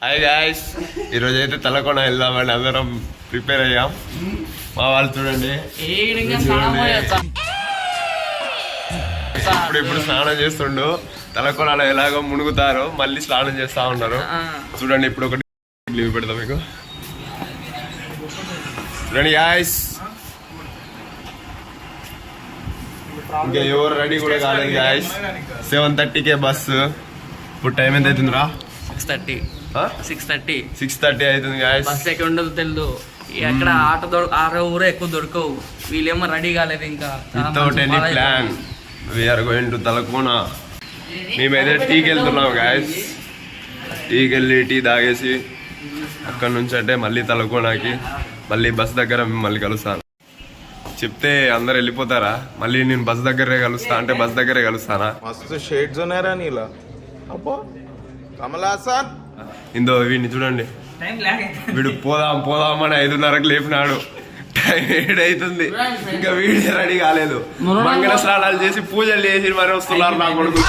Hi guys, ఈరోజు అయితే తలకోన వెళ్దామని అందరం ప్రిపేర్ అయ్యాం. మా వాళ్ళు చూడండి ఇప్పుడు స్నానం చేస్తుండు. తలకోనలో ఎలాగో మునుగుతారు, మళ్ళీ స్నానం చేస్తా ఉన్నారు. చూడండి ఇప్పుడు ఒకటి లీవ్ పెడతాం మీకు. చూడండి గాయ్స్, ఇంకా ఎవరు రెడీ కూడా కాలేదు గాయ్స్. 7:30కే బస్సు. ఇప్పుడు టైం ఎంత అవుతుందిరా? 6:30 అవుతుంది గాయ్స్. బస్ ఎక్కడ ఉండదు తెలుదు. ఎక్కడ ఆటో ఊరే ఎక్కువ దొరకవు. వీళ్ళేమో రెడీ కాలేదు ఇంకా. Without any plan we're going to Talakona. మేమైతే టీకి వెళ్తున్నాం గాయ్స్. టీకి వెళ్ళి టీ తాగేసి అక్కడ నుంచి అంటే మళ్ళీ తలకోనకి, మళ్ళీ బస్ దగ్గర మిమ్మల్ని కలుస్తాను. చెప్తే అందరు వెళ్ళిపోతారా? మళ్ళీ నేను బస్ దగ్గరే కలుస్తా అంటే బస్ దగ్గరే కలుస్తానా? మస్తు షేడ్స్ ఉన్నారా నీలా? అబ్బో కమలాసన్ ఇందో వీడిని చూడండి, వీడు పోదామని 5:30కి లేపినాడు. టైం 7 అవుతుంది, ఇంకా వీడే రెడీ కాలేదు. మంగళ స్నానాలు చేసి పూజలు చేసి మరి వస్తున్నారు నా కొడుకు.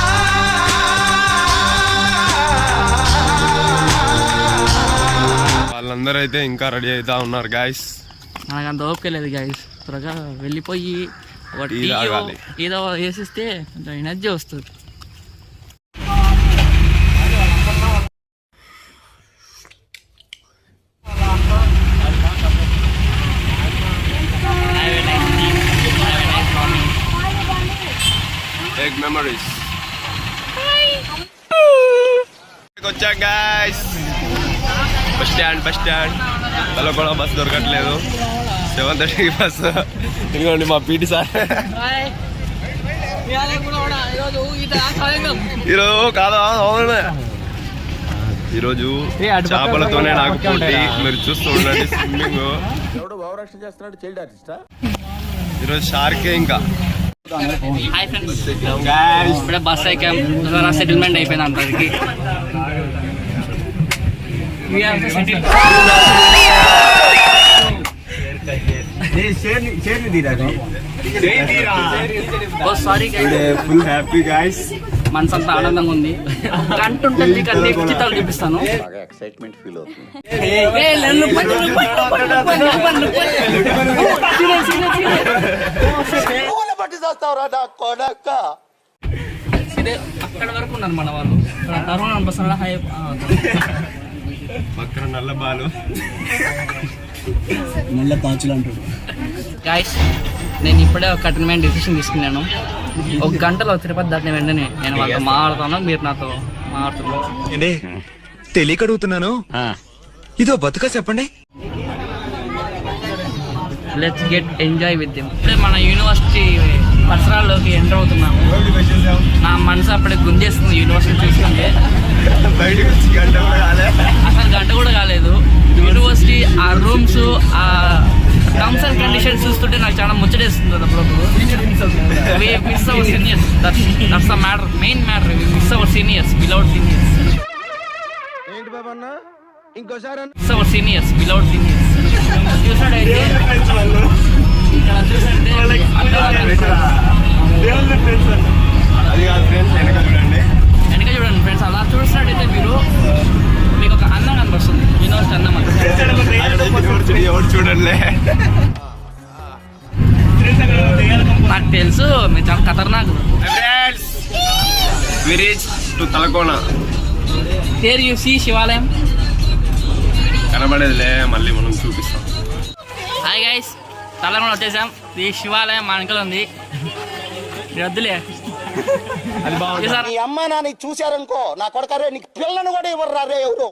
వాళ్ళందరూ అయితే ఇంకా రెడీ అవుతా ఉన్నారు గాయస్. నాకు అంత ఓపిక లేదు గాయస్. త్వరగా వెళ్ళిపోయి ఏదో వేసిస్తే కొంచెం ఎనర్జీ వస్తుంది. మెమరీస్ వచ్చాం guys. Bus stand Talakona bus దొరకట్లేదు. 7:30కి బస్సు. ఇదిగోండి మా పీటీ సార్. ఈరోజు కాదా? అవునా, ఈరోజు చేపలతోనే నాకు పోటీ. మీరు చూస్తూ ఉండండి స్విమ్మింగ్. ఈరోజు షార్కే. ఇంకా హాయ్ ఫ్రెండ్స్, ఇప్పుడే బస్ ఎక్కాం. సెటిల్మెంట్ అయిపోయింది అందరికి. Full happy guys. మనసంతా ఆనందంగా ఉంది. కంటు ఉంటుంది, కంటే చిత్రాలు చూపిస్తాను. ఎక్సైట్మెంట్ ఫీల్ అవుతుంది. అక్కడ వరకు ఉన్నారు మన వాళ్ళు. పక్కన నల్ల బాలు, నల్ల పాచులు అంటారు. గాయ్స్, నేను ఇప్పుడే ఒక కఠినమైన డెసిషన్ తీసుకున్నాను. 1 గంటలో తిరుపతి దాటిన వెంటనే నేను వాళ్ళతో మాట్లాడుతాను, మీరు నాతో మాట్లాడుతున్నారు. తెలియక అడుగుతున్నాను, ఇదో బతుక చెప్పండి. Let's get enjoy with them. ఇప్పుడే మన యూనివర్సిటీ పరిసరాల్లోకి ఎంటర్ అవుతున్నాము. నా మనసు అప్పుడే గుంజేస్తుంది యూనివర్సిటీ చూస్తుంటే. అసలు గంట కూడా కాలేదు. యూనివర్సిటీ ఆ రూమ్స్, ఆ టర్మ్స్ అండ్ కండిషన్స్ చూస్తుంటే నాకు చాలా ముచ్చటేస్తుంది అప్పుడప్పుడు. Miss our seniors, that's the matter, main matter. Miss our seniors, beloved seniors. ఏంటి బాబా అన్న ఇంకోసారి miss our seniors, beloved seniors. చూసాడైతే ఇక్కడ చూసంటే వెనక చూడండి ఫ్రెండ్స్. అలా చూసినట్టయితే మీకు ఒక అందం కనిపిస్తుంది. యూనివర్సిటీ అందం చూడండి. నాకు తెలుసు మీరు చాలా ఖతర్నాక్. We reached to Talakona. Here you see శివాలయం. కనబడేదిలే, మళ్ళీ మనం చూపిస్తాం. హాయ్ గైస్, తలకోన వచ్చేసాం. ఈ శివాలయం మా వెనకాల ఉంది. వద్దులే, అది బాగుంది. నీ అమ్మ నాన్న చూశారనుకో, నా కొడకరే నీకు పిల్లను కూడా ఇవ్వరు రే ఎవరు.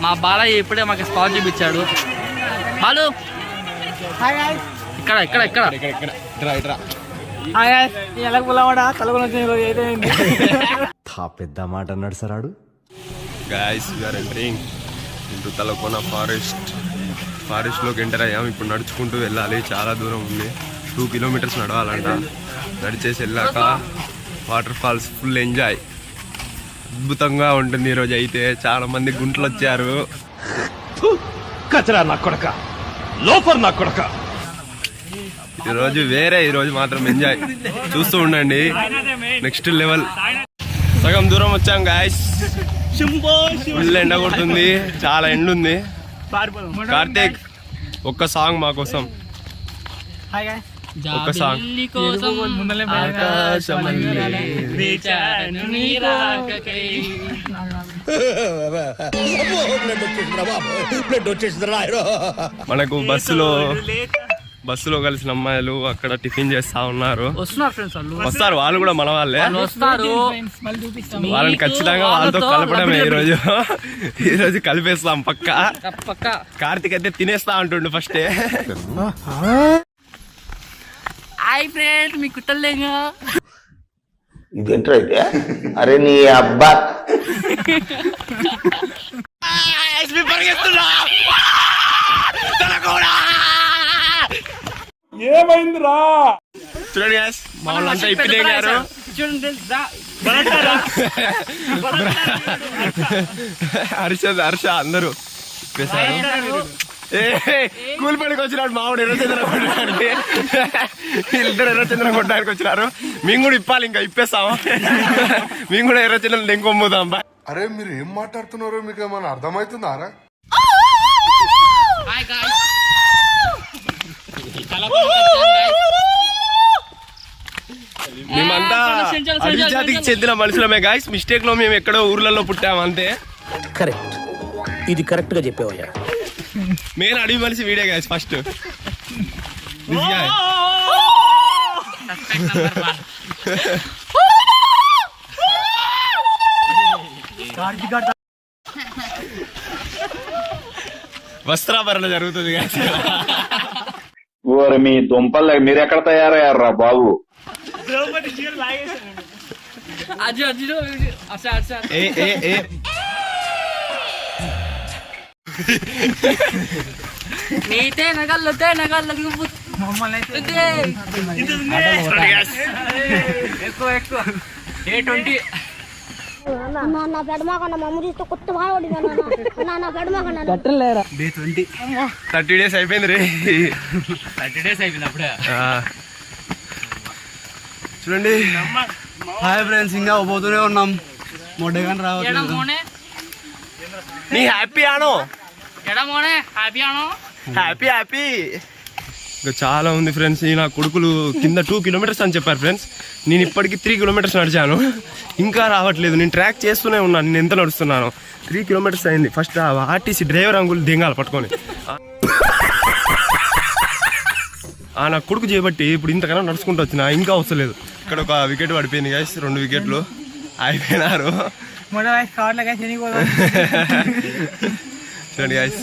మా బాలయ్య ఇప్పుడే మాకు స్పాట్ చూపించాడు. బాలు ఇక్కడ ఇక్కడ ఇక్కడ పెద్ద మాట అన్నాడు సరాడు. Guys, we are entering into Talakona ఫారెస్ట్లోకి ఎంటర్ అయ్యాం. ఇప్పుడు నడుచుకుంటూ వెళ్ళాలి, చాలా దూరం ఉంది. 2 కిలోమీటర్స్ నడవాలంట. నడిచేసి వెళ్ళాక వాటర్ ఫాల్స్ ఫుల్ ఎంజాయ్. అద్భుతంగా ఉంటుంది. ఈరోజు అయితే చాలా మంది గుంటలు వచ్చారు. కచరా నా కొడక, లోపర్ నా కొడక. ఈరోజు వేరే, ఈరోజు మాత్రం ఎంజాయ్ చూస్తూ ఉండండి. Next level. సగం దూరం వచ్చాం గాయస్. ఫుల్ ఎండ కొడుతుంది, చాలా ఎండ ఉంది. కార్తీక్ ఒక్క సాంగ్ మా కోసం. ఒక్క సాంగ్. మనకు బస్సులో కలిసిన అమ్మాయిలు అక్కడ టిఫిన్ చేస్తా ఉన్నారు. వస్తారు వాళ్ళు కూడా మన వాళ్ళే. వాళ్ళని ఖచ్చితంగా వాళ్ళతో కలపడమే ఈరోజు కలిపేస్తాం పక్క. కార్తీక్ అయితే తినేస్తా అంటుండు ఫస్టే. హాయ్ ఫ్రెండ్, మీ కుట్టలేగా ఇదేంటైతే? అరే నీ అబ్బా ఏమైందిరా? చూడండి మా వాళ్ళంతా ఇప్పిలేగారు. హర్ష అందరూ ఇప్పేశారు. కూలి పనికి వచ్చినాడు మావాడు ఎర్రచంద్ర కొట్టడానికి. వీళ్ళిద్దరు ఎర్రచంద్రం కొట్టడానికి వచ్చినారు. మేము కూడా ఇప్పాలి, ఇంకా ఇప్పేస్తాము. మేము కూడా ఎర్రచంద్రం దెంకొమ్ముదాం. అరే మీరు ఏం మాట్లాడుతున్నారో మీకు ఏమైనా అర్థమవుతుందారా? మేమంతా అడవి జాతికి చెందిన మనుషులమే గాయస్. మిస్టేక్ లో మేము ఎక్కడో ఊర్లలో పుట్టాము అంతే. కరెక్ట్, ఇది కరెక్ట్ గా చెప్పావయ్యా. మెయిన్ అడవి మనిషి వీడే గాయస్ ఫస్ట్. వస్త్రాభరణ జరుగుతుంది గాయస్. ఓరి మీ దుంపల్ మీరు ఎక్కడ తయారయ్యారా బాబు? నా పెడమాకన్నా మమ్మీతో కొత్త బాగా 30 days అయిపోయింది రే. 30 days అయిపోయింది అప్పుడే. చూడండి. హాయ్ ఫ్రెండ్స్, ఇంకా పోతూనే ఉన్నాం. మొడ్డ కానీ రావట్లేదు. నీ హ్యాపీ ఆనో హ్యాపీ. ఇంకా చాలా ఉంది ఫ్రెండ్స్. నా కొడుకులు కింద 2 kilometers అని చెప్పారు ఫ్రెండ్స్. నేను ఇప్పటికి 3 kilometers నడిచాను, ఇంకా రావట్లేదు. నేను ట్రాక్ చేస్తూనే ఉన్నాను. నేను ఎంత నడుస్తున్నాను? 3 kilometers అయింది. ఫస్ట్ ఆర్టీసీ డ్రైవర్ అంగులు దింగాలి పట్టుకొని. నా కొడుకు చేయబట్టి ఇప్పుడు ఇంతకన్నా నడుచుకుంటూ వచ్చినా ఇంకా వస్తలేదు. ఇక్కడ ఒక వికెట్ పడిపోయింది గాయస్. 2 వికెట్లు అయిపోయినారు. చూడండి గాయస్,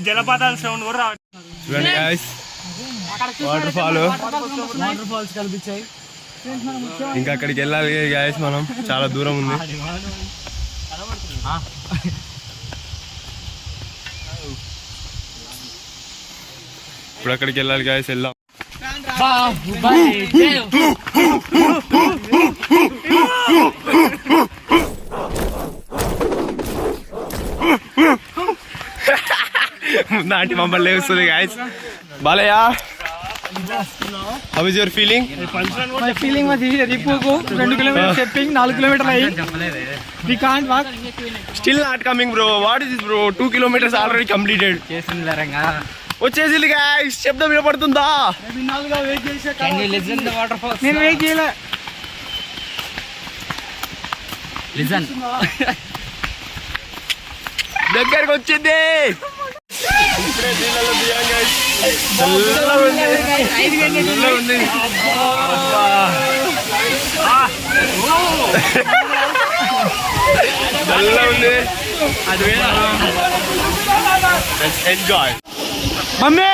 జలపాతాల సౌండ్ కూడా చూడండి గాయస్, వాటర్ ఫాల్స్ కనిపించాయి. ఇంకా అక్కడికి వెళ్ళాలి గాయస్. మనం చాలా దూరం ఉంది. ఇప్పుడు అక్కడికి వెళ్ళాలి గాయస్. వెళ్దాం. నాటి మమ్మల్ని లేస్తుంది guys. Balayya, how is your feeling? My feeling was Ripuku 2 kilometers stepping, 4 kilometers ayi. We can't walk. Still not coming bro. What is this bro? 2 kilometers already completed. వచ్చేసింది గాయస్. శబ్దం వినపడుతుందా? నేను వెయిట్ చేయలే. దగ్గరకు వచ్చింది. ఇప్పుడే నీళ్ళలో దిగాం గాయస్. చల్లగా ఉంది. చల్లగా ఉంది. Let's enjoy. మమ్మీ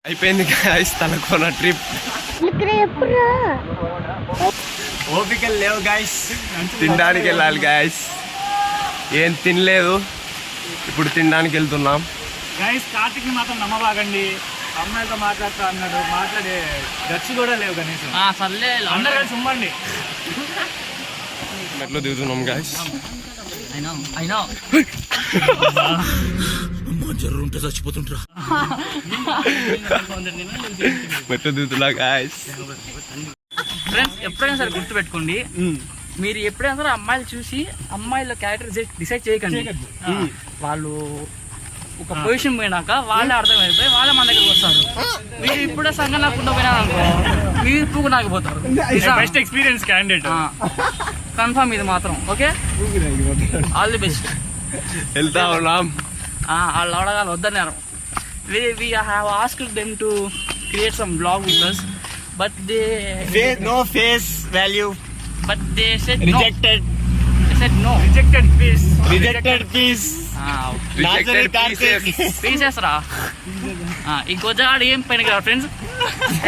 అయిపోయింది గాయస్ తలకోన ట్రిప్. ఓపికలు లేవు గాయస్, తినడానికి వెళ్ళాలి గాయస్. ఏం తినలేదు, ఇప్పుడు తినడానికి వెళ్తున్నాం గైస్. కార్తీక్ ని మాత్రం నమ్మబాగండి. అమ్మాయితో మాట్లాడుతా అన్నాడు, మాట్లాడే గచ్చు కూడా లేవు కనీసం. సర్లే అందరు కలిసి ఉమ్మండి. మెట్లు దిగుతున్నాం గాయస్. అయినా మెట్లు దిగుతున్నా గాయస్. ఫ్రెండ్స్ ఎప్పుడైనా సరే గుర్తుపెట్టుకోండి, మీరు ఎప్పుడైనా సరే అమ్మాయిలు చూసి అమ్మాయిల క్యారెక్టర్ డిసైడ్ చేయకండి. వాళ్ళు ఒక పొజిషన్ పోయినాక వాళ్ళే అర్థమైపోయి వాళ్ళే మన దగ్గరికి వస్తారు. మీరు ఇప్పుడే సంఘం నాకుండా పోయినా అనుకో, మీరు పూకు నాకపోతారు. Best experience candidate. కన్ఫర్మ్ ఇది మాత్రం. Okay, all the best. వెళ్తా ఉన్నాం. వాళ్ళు అడగాలి వద్దన్నారు. We have asked them to create some vlog with us, but they no face value. but they said no. Rejected. They said no. Rejected piece. Rejected piece. Pieces రా. ఈ గొజ్జగాడు ఏం పనికిరా friends.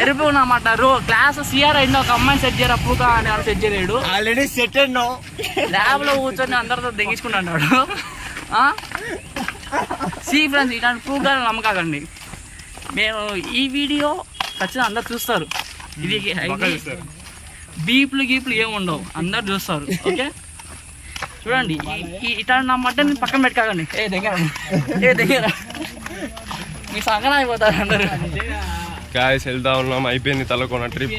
ఎరుపు అన్నమాట. క్లాస్ సిఆర్ అయింది, ఒక అమ్మాయిని set చేయరా పూకా అని వాళ్ళు సెట్ చేయలేడు. Already settled no. ల్యాబ్ లో కూర్చొని అందరితో దెంగించుకుంటున్నాడు. సి ఫ్రెండ్స్, ఇలాంటి పూకాలు నమ్మకాకండి. మేము ఈ వీడియో ఖచ్చితంగా అందరు చూస్తారు. ఇది బీపులు గీపులు ఏమి ఉండవు, అందరు చూస్తారు. ఓకే చూడండి, ఇట్లాంటి నా మటన్ పక్కన పెట్టుకోకండి. దగ్గర మీ సంగన అయిపోతారు అందరు. గాయస్ వెళ్తా ఉన్నాం. అయిపోయింది తలకోన ట్రిప్.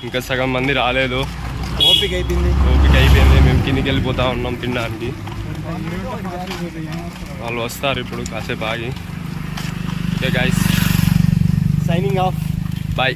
ఇంకా సగం మంది రాలేదు. ఓపిక అయిపోయింది. మేము కిందికి వెళ్ళిపోతా ఉన్నాం తినడానికి. వాళ్ళు వస్తారు ఇప్పుడు కాసేపు ఆగి. Okay guys, signing off. Bye.